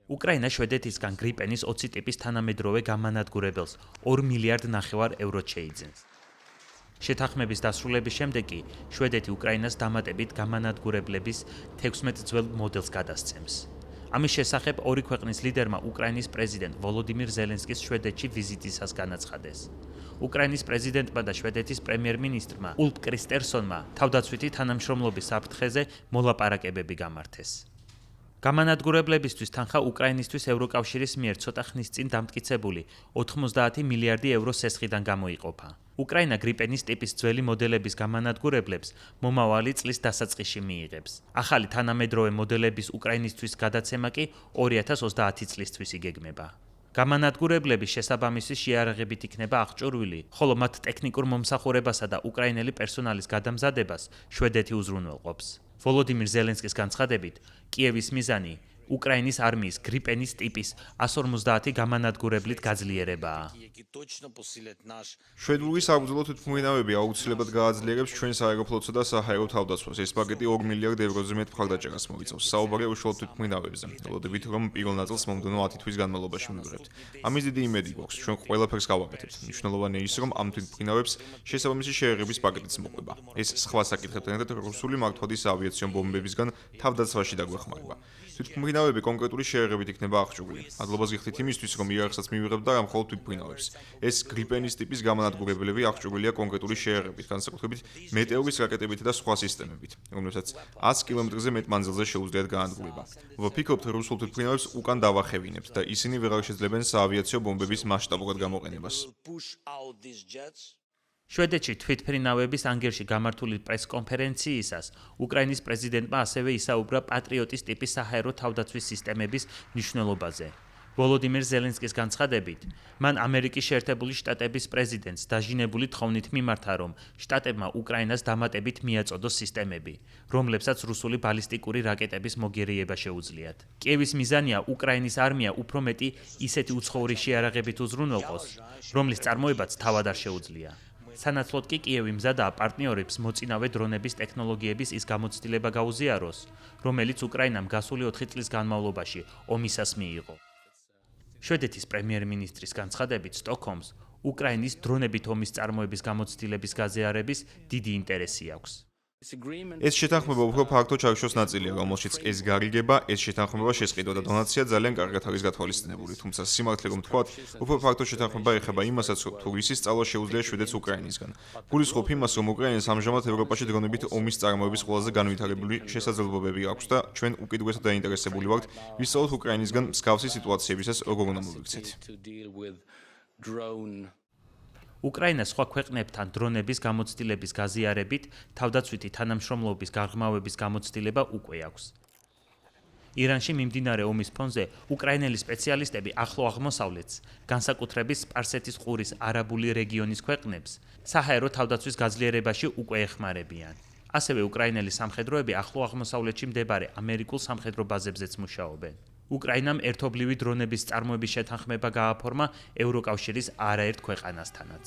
უკრაინა შვედეთისგან გრიპენის 20 ტიპის თანამედროვე გამანადგურებელს 2,5 მილიარდ ევროთ შეიძენს. შეთანხმების დასრულების შემდეგ კი შვედეთი უკრაინას დამატებით გამანადგურებლების 16 ძველ მოდელს გადასცემს. ამის შესახებ ორი ქვეყნის ლიდერმა უკრაინის პრეზიდენტ ვოლოდიმირ ზელენსკის შვედეთში ვიზიტისას განაცხადეს. უკრაინის პრეზიდენტმა და შვედეთის პრემიერ-მინისტრმა ულფ კრისტერსონმა თავდაცვითი თანამშრომლობის საფრთხეზე მოლაპარაკებები გამართეს. გამანადგურებლებისთვის თანხა უკრაინისთვის ევროკავშირის მიერ ცოტა ხნის წინ დამტკიცებული 90 მილიარდი ევროს სესხიდან გამოიყოფა. უკრაინა გრიპენის ტიპის ძველი მოდელების გამანადგურებლებს მომავალი წლის დასაწყისში მიიღებს. ახალი თანამედროვე მოდელების უკრაინისთვის გადაცემა კი 2030 წლისთვის იგეგმება. გამანადგურებლების შესაბამისი შეარაღებით იქნება აღჭურვილი, ხოლო მათ ტექნიკურ მომსახურებასა და უკრაინელი პერსონალის გადამზადებას შვედეთი უზრუნველყოფს. ვოლოდიმირ ზელენსკის განცხადებით, კიევის მიზანი უკრაინის არმიის გრიპენის ტიპის 150 გამანადგურებლით გაძლიერებაა. შვედური საბრძოლო თვითმფრინავები აუცილებლად გააძლიერებს ჩვენ სააეროფლოტსა და საჰაერო თავდაცვას. ეს პაკეტი 2 მილიარდ ევროზე მეტ მხარდაჭერას მოიცავს. საუბარია უშუალოდ თვითმფრინავებზე. ველოდებით, რომ პირველ ნაწილს მომდევნო 10 თვის განმავლობაში მივიღებთ. ამის დიდი იმედი გვაქვს, ჩვენ ყველაფერს გავაკეთებთ. მნიშვნელოვანია ის, რომ ამ თვითმფრინავებს შესაბამისი შეერაღების პაკეტიც მოყვება. ეს სხვა საკითხებთან ერთად რუსული მართვადის ავიაციო ბომბებისგან თავდაცვაში დაგვეხმარება. თვითმფრინავები კონკრეტული შეერაღებით იქნება აღჭურვილი. მადლობას გიხდით იმისთვის, რომ იარაღსაც მივიღებთ და რა მხოლოდ თვითმფრინავებს. ეს გრიპენის ტიპის გამანადგურებლები აღჭურვილია კონკრეტული შეერაღებით, განსაკუთრებით მეტეორის რაკეტებით და სხვა სისტემებით, რომლებსაც 100 კილომეტრზე მეტ მანძილზე შეუძლიათ გაანადგურება. ვფიქრობთ, რუსულ თვითმფრინავებს უკან დავახევინებთ და ისინი ვეღარ შეძლებენ საავიაციო ბომბების მასშტაბურად გამოყენებას. შვედეთში თვითმფრინავების ანგარიში გამართული პრესკონფერენციისას უკრაინის პრეზიდენტმა ასევე ისაუბრა პატრიოტის ტიპის საჰაერო თავდაცვის სისტემების მნიშვნელობაზე. ვოლოდიმირ ზელენსკის განცხადებით, მან ამერიკის შეერთებული შტატების პრეზიდენტს დაჟინებული თხოვნით მიმართა, რომ შტატებმა უკრაინას დამატებით მიაწოდოს სისტემები, რომლებსაც რუსული ბალისტიკური რაკეტების მოგერიება შეუძლიათ. კიევის მიზანია უკრაინის არმია უფრო მეტი ისეთი უცხოური შეარაღებით უზრუნველყოს, რომლის წარმოებაც თავად არ შეუძლია. სანაცვლოდ კი კიევი მზადაა პარტნიორებს მოწინავე დრონების ტექნოლოგიების ის გამოცდილება გაუზიაროს, რომელიც უკრაინამ გასული 4 წლის განმავლობაში ომისას მიიღო. შვედეთის პრემიერ-მინისტრის განცხადებით, სტოკჰოლმს უკრაინის დრონებით ომის წარმოების გამოცდილების გაზიარების დიდი ინტერესი აქვს. ეს შეთანხმება უფრო ფაქტო ჩარჩოს ნაწილია, რომელშიც ეს გარიგება, ეს შეთანხმება შესყიდვა და დონაცია ძალიან კარგად არის გათვალისწინებული, თუმცა სიმართლე რომ თქვათ, უფრო ფაქტო შეთანხმება ეხება იმასაც, თუ რისი სწავლა შეუძლია შვედეთს უკრაინისგან. გულისხმობ იმას, რომ უკრაინას ამჟამად ევროპაში დრონებით ომის წარმოების ყველაზე განვითარებული შესაძლებლობები აქვს და ჩვენ უკიდურესად დაინტერესებული ვართ, ვისწავლოთ უკრაინისგან მსგავსი სიტუაციებისას როგორ უნდა მოვიქცეთ. უკრაინა სხვა ქვეყნებთან დრონების გამოცდილების გაზიარებით თავდაცვითი თანამშრომლობის გაღრმავების გამოცდილება უკვე აქვს. ირანში მიმდინარე ომის ფონზე უკრაინელი სპეციალისტები ახლო აღმოსავლეთს, განსაკუთრებით სპარსეთის ყურის არაბული რეგიონის ქვეყნებს, საჰაერო თავდაცვის გაძლიერებაში უკვე ეხმარებიან. ასევე უკრაინელი სამხედროები ახლო აღმოსავლეთში მდებარე ამერიკულ სამხედრო ბაზებზეც მუშაობენ. უკრაინამ ერთობლივი დრონების წარმოების შეთანხმება გააფორმა ევროკავშირის არაერთ ქვეყანასთანაც.